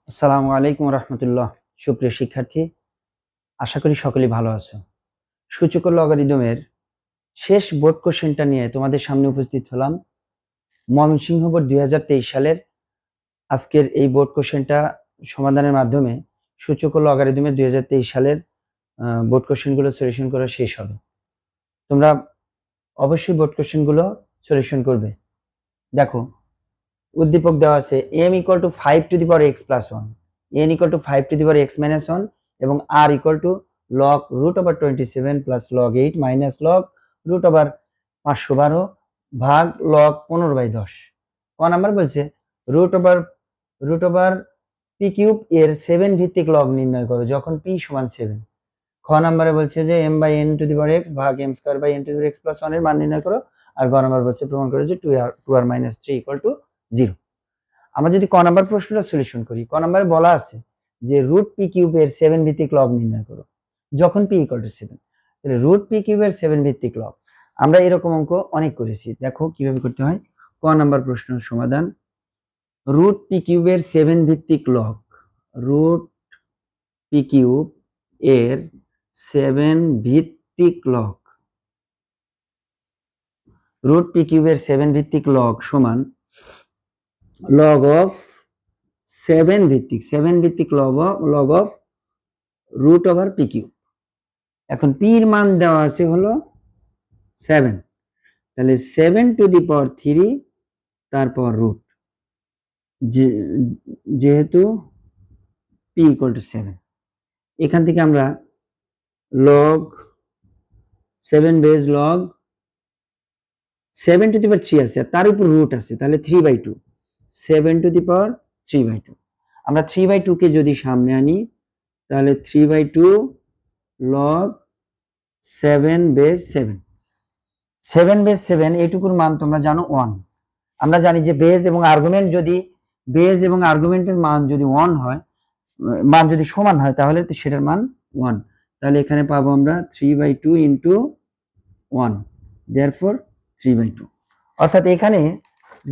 আসসালামু আলাইকুম রহমতুল্লাহ। সুপ্রিয় শিক্ষার্থী, আশা করি সকলেই ভালো আছো। সূচক ও লগারিদমের শেষ বোর্ড কোশ্চেনটা নিয়ে তোমাদের সামনে উপস্থিত হলাম। ময়মনসিংহ বোর্ড 2023 সালের আজকের এই বোর্ড কোশ্চেনটা সমাধানের মাধ্যমে সূচক ও লগারিদমের 2023 সালের বোর্ড কোশ্চেনগুলো সলিউশন করা শেষ হবে। তোমরা অবশ্যই বোর্ড কোশ্চেনগুলো সলিউশন করবে। দেখো, উদ্দীপক দেওয়া আছে m equal to 5 to the power x plus 1, n equal to 5 to the power x minus 1 এবং r equal to log root over 27 plus log 8 minus log root over 512 ভাগ log 15/10। ক number বলছে root over p cube এর 7 ভিত্তিক log নির্ণয় করো যখন p সমান 7। খ নাম্বারে বলছে যে m by n to the power x ভাগ m square by n to the power x plus 1 এর মান নির্ণয় করো। আর গ নাম্বার বলছে প্রমাণ করো যে 2r minus 3 equal to 0। আমরা যদি ক নাম্বার প্রশ্নটা সলিউশন করি, ক নাম্বারে বলা আছে যে রুট পি কিউবের 7 ভিত্তিক লগ নির্ণয় করো যখন p ইকুয়াল টু 7। তাহলে রুট পি কিউবের 7 ভিত্তিক লগ আমরা এরকম অঙ্ক অনেক করেছি। দেখো কিভাবে করতে হয়। ক নাম্বার প্রশ্নের সমাধান, রুট পি কিউবের 7 ভিত্তিক লগ, রুট পি কিউব এর 7 ভিত্তিক লগ, রুট পি কিউবের 7 ভিত্তিক লগ সমান log of 7 ভিত্তিক log of root over p cube. এখন p এর মান দেওয়া আছে হলো 7, তাহলে 7 টু দি পাওয়ার 3 তারপর রুট, যেহেতু p ইকুয়াল টু 7, এখান থেকে আমরা log 7 base log 7 to the power 3 আছে আর তার উপর রুট আছে, তাহলে 3/2, 7 টু দি পাওয়ার 3/2। আমরা 3/2 কে যদি সামনে আনি তাহলে 3/2 log 7 বেজ 7, 7 বেজ 7 এইটুকুর মান তোমরা জানো 1। আমরা জানি যে বেজ এবং আর্গুমেন্টের মান যদি 1 হয়, মান যদি সমান হয় তাহলে সেটার মান 1। তাহলে এখানে পাবো আমরা 3/2 ইন্টু 1, therefore 3/2। অর্থাৎ এখানে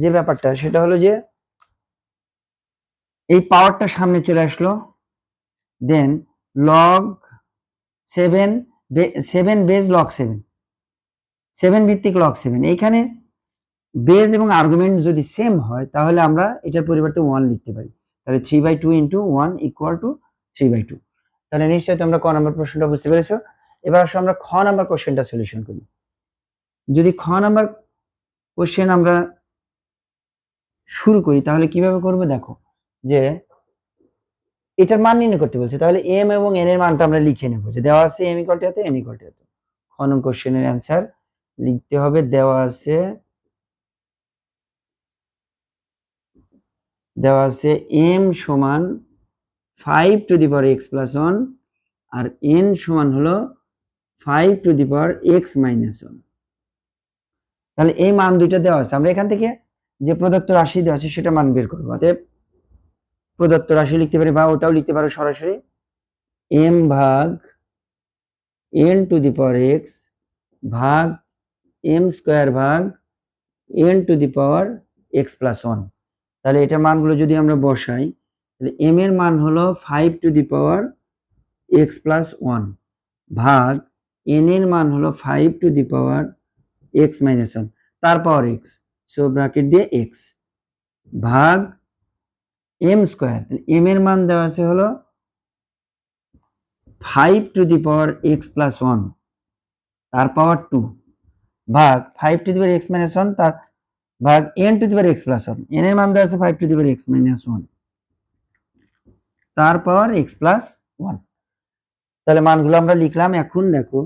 যে ব্যাপারটা সেটা হলো যে এই পাওয়ারটা সামনে চলে আসলো, দেন log 7 বেজ log 7 ভিত্তিক log 7। এইখানে বেজ এবং আর্গুমেন্ট যদি সেম হয় তাহলে আমরা এটার পরিবর্তে 1 লিখতে পারি। তাহলে 3/2 ইন্টু 1 ইকুয়াল টু 3/2। তাহলে নিশ্চয়ই তোমরা ক নাম্বার প্রশ্নটা বুঝতে পেরেছো। এবার আসো আমরা খ নাম্বার কোশ্চেনটা সলিউশন করি। যদি খ নাম্বার কোশ্চেন আমরা শুরু করি তাহলে কিভাবে করবো। দেখো যে এটার মান নির্ণয় করতে বলছে, তাহলে m এবং n এর মানটা আমরা লিখে নেব। যে দেওয়া আছে m ইকুয়াল টু এত, n ইকুয়াল টু এত। খ নম্বর কোশ্চেনের অ্যান্সার লিখতে হবে, দেওয়া আছে m সমান 5 to the power x plus 1 আর n সমান হলো 5 to the power x minus 1। তাহলে এই মান দুইটা দেওয়া আছে, আমরা এখান থেকে যে প্রদত্ত রাশি দেওয়া আছে সেটা মান বের করবো। অতএব প্রদত্ত রাশি লিখতে পারি বা ওটাও লিখতে পারো সরাসরি, m ভাগ n two the power x ভাগ m স্কয়ার ভাগ n two the power x plus 1। তাহলে এটার মানগুলো যদি আমরা বসাই তাহলে m এর মান হলো 5 to the power x plus 1 ভাগ n এর মান হলো 5 to the power x minus 1 তার পাওয়ার x, সো ব্র্যাকেট দিয়ে x ভাগ m স্কয়ার। m এর মান দেওয়া আছে হলো 5 to the power x plus 1 তার পাওয়ার 2 ভাগ 5 to the power x minus 1 তার ভাগ n two the power x plus 1। n এর মান দেওয়া আছে 5 to the power x minus 1 তার পাওয়ার x প্লাস 1। তাহলে মানগুলো আমরা লিখলাম। এখন দেখো,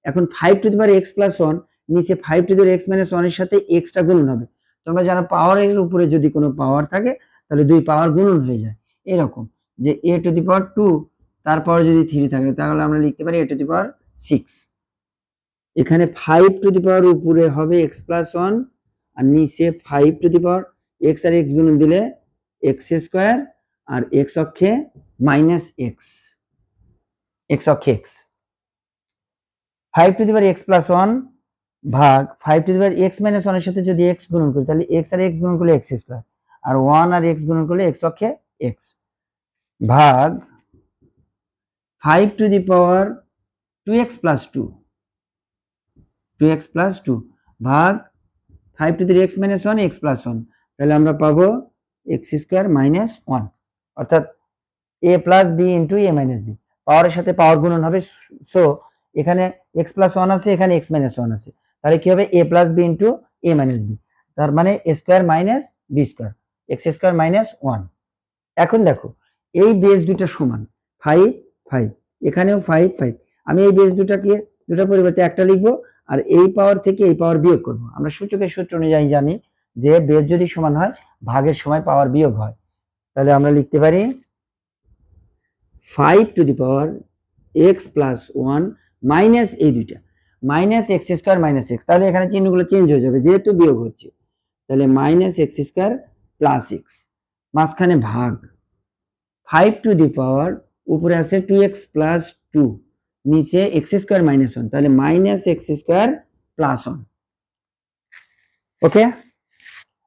এখন 5 to the power x plus 1 নিচে 5 to the power x minus 1 এর সাথে x টা গুণন হবে। তোমরা জানো পাওয়ারের উপরে যদি কোনো পাওয়ার থাকে তাহলে দুই পাওয়ার গুণন হয়ে যায়। এরকম যে a টু দি পাওয়ার 2 তারপর যদি 3 থাকে তাহলে আমরা লিখতে পারি a টু দি পাওয়ার 6। এখানে 5 টু দি পাওয়ার উপরে হবে x প্লাস 1 আর নিচে 5 টু দি পাওয়ার x আর x গুণন দিলে x স্কয়ার আর x অক্ষে মাইনাস x অক্ষে x। 5 to the power x plus 1 ভাগ 5 to the power x minus 1 এর সাথে যদি x গুণন করি তাহলে x আর x গুণন করলে x স্কয়ার আর 1 আর x গুণন করলে x অক্ষে x। ভাগ 5 to the power 2x plus 2 2x plus 2 ভাগ 5 to the x minus 1 x plus 1, তাহলে আমরা পাবো x স্কোয়ার মাইনাস 1, অর্থাৎ a plus b into a minus b, পাওয়ারের সাথে পাওয়ার গুণন হবে। সো এখানে x প্লাস 1 আছে, এখানে x মাইনাস 1 আছে, তাহলে কি হবে a plus b into a minus b, তার মানে a square minus b square, x square minus 1। এখন দেখো এই বেস দুটো সমান 5 5, এখানেও 5 5, আমি এই বেস দুটার পরিবর্তে একটা লিখবো, আর এই পাওয়ার থেকে এই পাওয়ার বিয়োগ করব। আমরা সূচকের সূত্র অনুযায়ী জানি যে বেস যদি সমান হয় ভাগের সময় পাওয়ার বিয়োগ হয়, তাহলে আমরা লিখতে পারি 5 to the power x plus 1 minus এই দুইটা minus x square minus x, তাহলে এখানে চিহ্নগুলো চেঞ্জ হয়ে যাবে যেহেতু বিয়োগ হচ্ছে, তাহলে minus x square plus x, মাঝখানে ভাগ 5 টু দি পাওয়ার উপরে আছে 2x প্লাস 2, নিচে এক্স স্কোয়ার মাইনাস 1, তাহলে মাইনাস এক্স স্কোয়ার প্লাস 1। ওকে,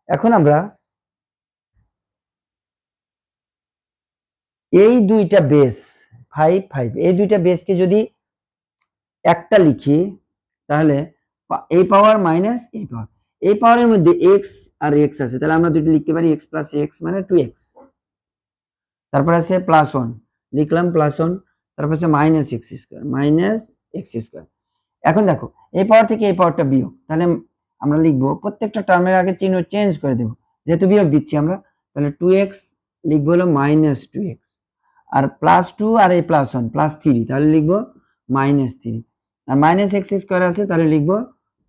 এখন আমরা এই দুইটা বেস 5 5, এই দুইটা বেসকে যদি একটা লিখি তাহলে এই পাওয়ার মাইনাস এই পাওয়ারের মধ্যে এক্স আর এক্স আছে, তাহলে আমরা দুটো লিখতে পারি এক্স প্লাস এক্স মানে 2x, তারপর আছে প্লাস 1, লিখলাম প্লাস 1, তারপর আছে মাইনাস এক্স স্কোয়ার। এখন দেখো এই পাওয়ার থেকে এই পাওয়ারটা বিয়োগ, তাহলে আমরা লিখবো প্রত্যেকটা টার্মের আগে চিহ্ন চেঞ্জ করে দেবো যেহেতু বিয়োগ দিচ্ছি আমরা, তাহলে 2x লিখবো হলো মাইনাস 2x, আর প্লাস 2 আর এই প্লাস 1 প্লাস 3, তাহলে লিখবো মাইনাস 3, আর মাইনাস এক্স স্কোয়ার আছে তাহলে লিখবো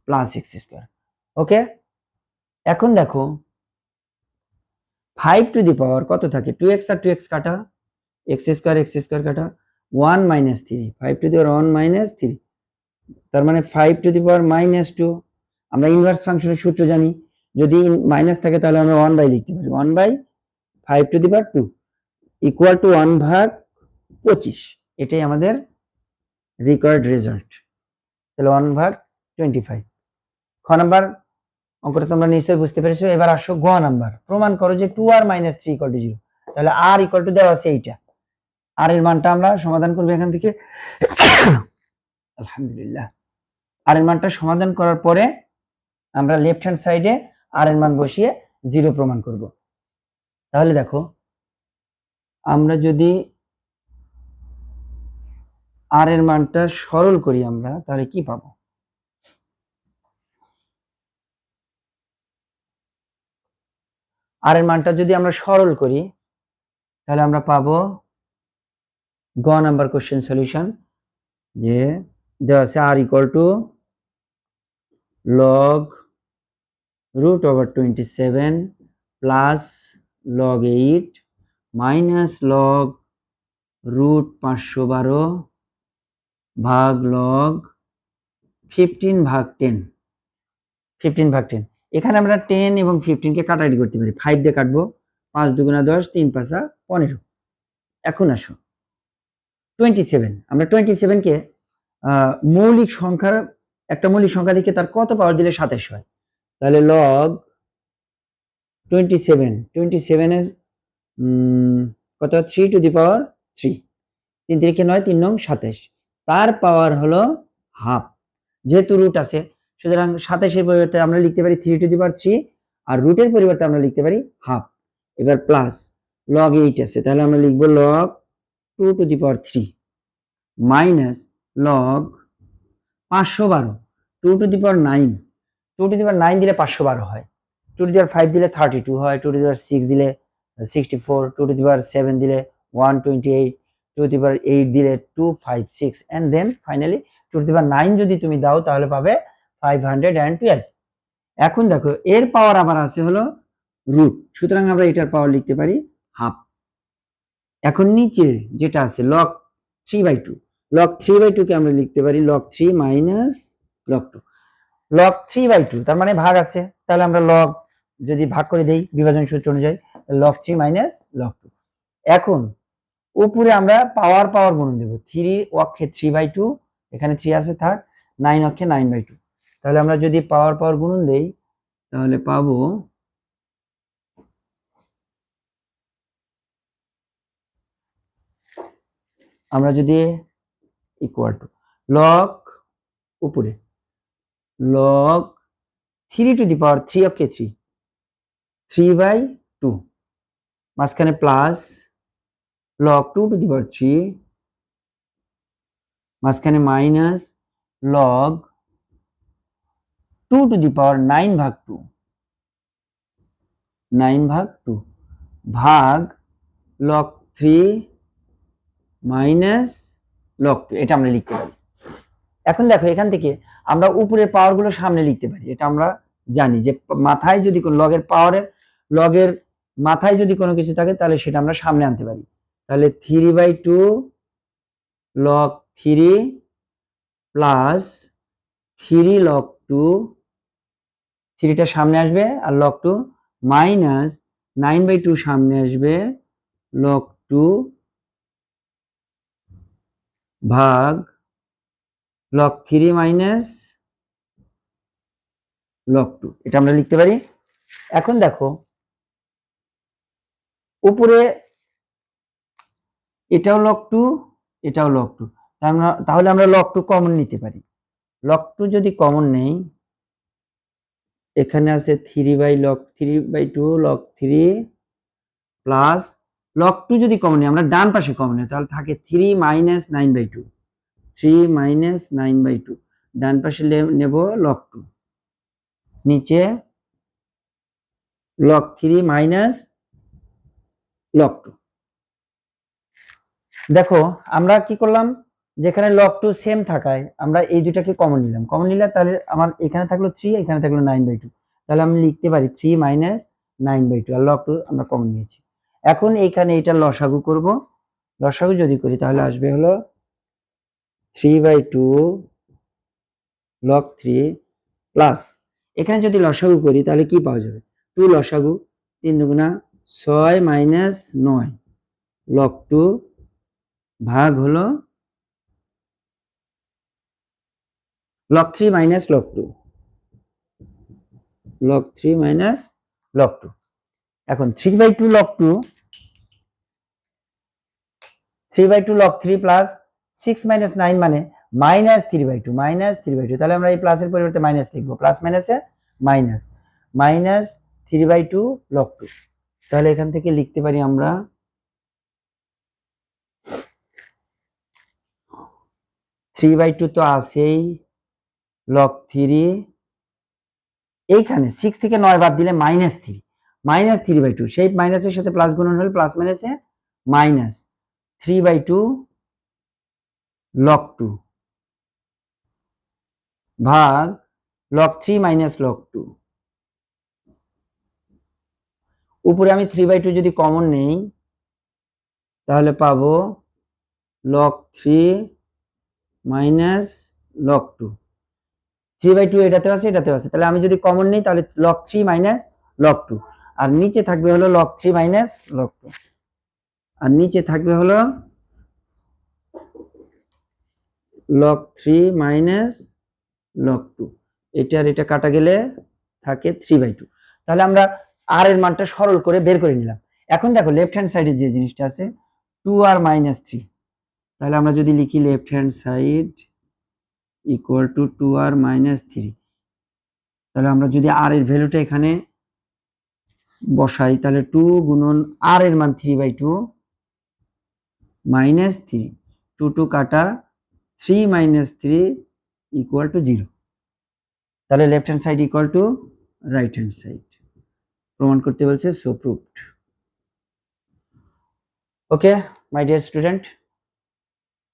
প্লাস এক্স স্কোয়ার। ওকে, এখন দেখো 5 টু দি পাওয়ার কত থাকে, 2x আর 2x কাটা, এক্স স্কোয়ার কাটা 1 minus 3, 5 to the power 1 minus 3, তার মানে 5 টু দি পাওয়ার মাইনাস 2। আমরা ইনভার্স ফাংশনের সূত্র জানি, যদি মাইনাস থাকে তাহলে আমরা 1 বাই লিখতে পারি, 1 by 5 to the power 2 equal to 1 ভাগ 25, এটাই আমাদের রিকোয়ার্ড রেজাল্ট, তাহলে 1 ভাগ 25। খ নাম্বার অঙ্কটা তোমরা নিশ্চয়ই বুঝতে পেরেছো। এবার আসো গ নাম্বার, প্রমাণ করো যে 2r মাইনাস 3 ইকুয়াল টু 0, তাহলে r ইকুয়াল টু দেওয়া আছে এইটা, r এর মানটা আমরা সমাধান করব এখান থেকে। আলহামদুলিল্লাহ, r এর মানটা সমাধান করার পরে আমরা লেফট হ্যান্ড সাইডে r এর মান বসিয়ে 0 প্রমাণ করব। তাহলে দেখো আমরা যদি r এর মানটা সরল করি আমরা তাহলে কি পাবো, r এর মানটা যদি আমরা সরল করি তাহলে আমরা পাবো গ নাম্বার কোশ্চেন সলিউশন, যে দেওয়া আছে r equal to log root over 27 plus log 8 minus log root 512 ভাগ log 15 ভাগ 10, 15 ভাগ 10। এখানে আমরা 10 এবং 15 কে কাটাকাটি করতে পারি, 5 দিয়ে কাটবো, 5 দুগুণা 10, 3 পাঁচা 15। এখন আসো 27, আমরা 27 কে মৌলিক সংখ্যার একটা মৌলিক সংখ্যা লিখে তার কত পাওয়ার দিলে 27 হয়, তাহলে log 27 এর কত 3 টু দি পাওয়ার 3, 3 3 9, 3 9 27, তার পাওয়ার হলো হাফ, যেহেতু রুট আছে সুতরাং 27 এর পরিবর্তে আমরা লিখতে পারি 3 টু দি পাওয়ার 3, আর রুটের পরিবর্তে আমরা লিখতে পারি হাফ। এবার প্লাস log 8 আছে, তাহলে আমরা লিখবো log 2 to the power 3 minus log 512, 2 to the power 9, 2 to the power 9 দিলে 512 হয়, 2 টু দি পাওয়ার 5 দিলে 32 হয়, 2 টু দি পাওয়ার 6 দিলে 64, 2 টু দি পাওয়ার 7 দিলে 128, 2 টু দি পাওয়ার 8 দিলে 256, and then finally 2 to the power 9 যদি তুমি দাও তাহলে পাবে 512। এখন দেখো এর পাওয়ার আবার আছে হলো রুট, সুতরাং আমরা এটার পাওয়ার লিখতে পারি হাফ। এখন নিচে যেটা আছে log 3/2, log 3/2 কে আমরা লিখতে পারি log 3 মাইনাস log 2, log 3/2 তার মানে ভাগ আছে, তাহলে আমরা log যদি ভাগ করে দেই বিভাজন সূত্র অনুযায়ী log 3 মাইনাস log 2। এখন উপরে আমরা পাওয়ার গুণন দেব, 3 অক্ষে 3/2, এখানে 3 আছে থাক, 9 অক্ষে 9/2, তাহলে আমরা যদি পাওয়ার গুণন দেই তাহলে পাবো আমরা যদি ইকুয়াল টু লগ উপরে log 3 to the power 3 of কে 3/2 মাঝখানে plus log 2 to the power 3 মাঝখানে minus log 2 to the power 9/2 9/2 ভাগ লগ 3 মাইনাস লগ 2 এটা আমরা লিখতে পারি। এখন দেখো এখান থেকে আমরা উপরের পাওয়ারগুলো সামনে লিখতে পারি, এটা আমরা জানি যে মাথায় যদি কোনো লগের মাথায় যদি কোনো কিছু থাকে তাহলে সেটা আমরা সামনে আনতে পারি। তাহলে 3/2 লগ 3 প্লাস 3 লগ 2, 3টা সামনে আসবে আর লগ 2 মাইনাস 9/2 সামনে আসবে লগ 2 ভাগ লগ 3 মাইনাস লগ 2 এটা আমরা লিখতে পারি। এখন দেখো উপরে এটাও লগ 2 এটাও লগ 2, তাহলে আমরা লগ 2 কমন নিতে পারি। লগ 2 যদি কমন নেই এখানে আছে 3/2 লগ 3 প্লাস লগ 2 যদি কমন নিই আমরা ডান পাশে কমন নিই তাহলে থাকে 3 মাইনাস 9/2 3 মাইনাস 9/2 ডান পাশে নেব লগ 2 নিচে লগ 3 মাইনাস লগ 2। দেখো আমরা কি করলাম, যেখানে লগ 2 সেম থাকায় আমরা এই দুটাকে কমন নিলাম, কমন নিলে তাহলে আমার এখানে থাকলো 3 এখানে থাকলো 9/2, তাহলে আমি লিখতে পারি 3 মাইনাস 9/2 আর লগ 2 আমরা কমন নিয়েছি। এখন এইখানে এটা লসাগু করব, লসাগু যদি করি তাহলে আসবে হলো 3/2 লগ 3 প্লাস এখানে যদি লসাগু করি তাহলে কি পাওয়া যাবে 2 লসাগু 3 দুগুণা 6 মাইনাস 9 লগ 2 ভাগ হলো log 3 minus log 2 log 3 minus log 2। এখন 3/2 লগ 2 3/2 লগ 3 প্লাস 6 মাইনাস 9 মানে মাইনাস 3/2 তাহলে আমরা এই প্লাসের পরিবর্তে মাইনাস লিখবো, প্লাস মাইনাসে মাইনাস মাইনাস 3/2 লগ 2। তাহলে এখান থেকে লিখতে পারি আমরা 3/2 তো আছেই লগ 3 এইখানে 6 থেকে 9 বাদ দিলে মাইনাস 3/2 সেই মাইনাসের সাথে প্লাস গুণন হলে প্লাস মাইনাসে মাইনাস 3/2 লগ 2 ভাগ লগ 3 মাইনাস লগ 2। উপরে আমি 3/2 যদি কমন নেই তাহলে পাবো লগ 3 মাইনাস লগ 2। 3/2 এটাতে আছে তাহলে আমি যদি কমন নেই তাহলে লগ 3 মাইনাস লগ 2 আর নিচে থাকবে হলো লগ 3 মাইনাস লগ 2 আর নিচে থাকবে হলো লগ 3 মাইনাস লগ 2। এটা আর এটা কাটা গেলে থাকে 3/2। তাহলে আমরা আর এর মানটা সরল করে বের করে নিলাম। এখন দেখো লেফট হ্যান্ড সাইডে যে জিনিসটা আছে 2r মাইনাস 3, তাহলে আমরা যদি লিখি left hand side equal to 2r minus 3, তাহলে আমরা যদি r এর ভ্যালুটা এখানে বসাই তাহলে 2 গুণন r এর মান 3/2 মাইনাস 3 2 কাটা 3 মাইনাস 3 ইকুয়াল টু 0। তাহলে left hand side equal to right hand side প্রমাণ করতে বলছে, so proved. Okay my dear student,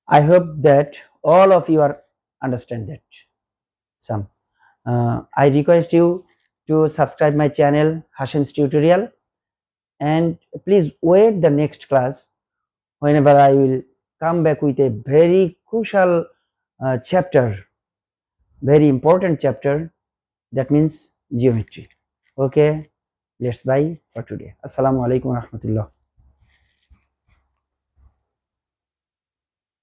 I hope that all of you are understand that some. I request you to subscribe my channel Hashem's Tutorial and please wait the next class whenever I will come back with a very crucial chapter, very important chapter, that means geometry. Okay, let's bye for today. Assalamu alaikum wa rahmatullah.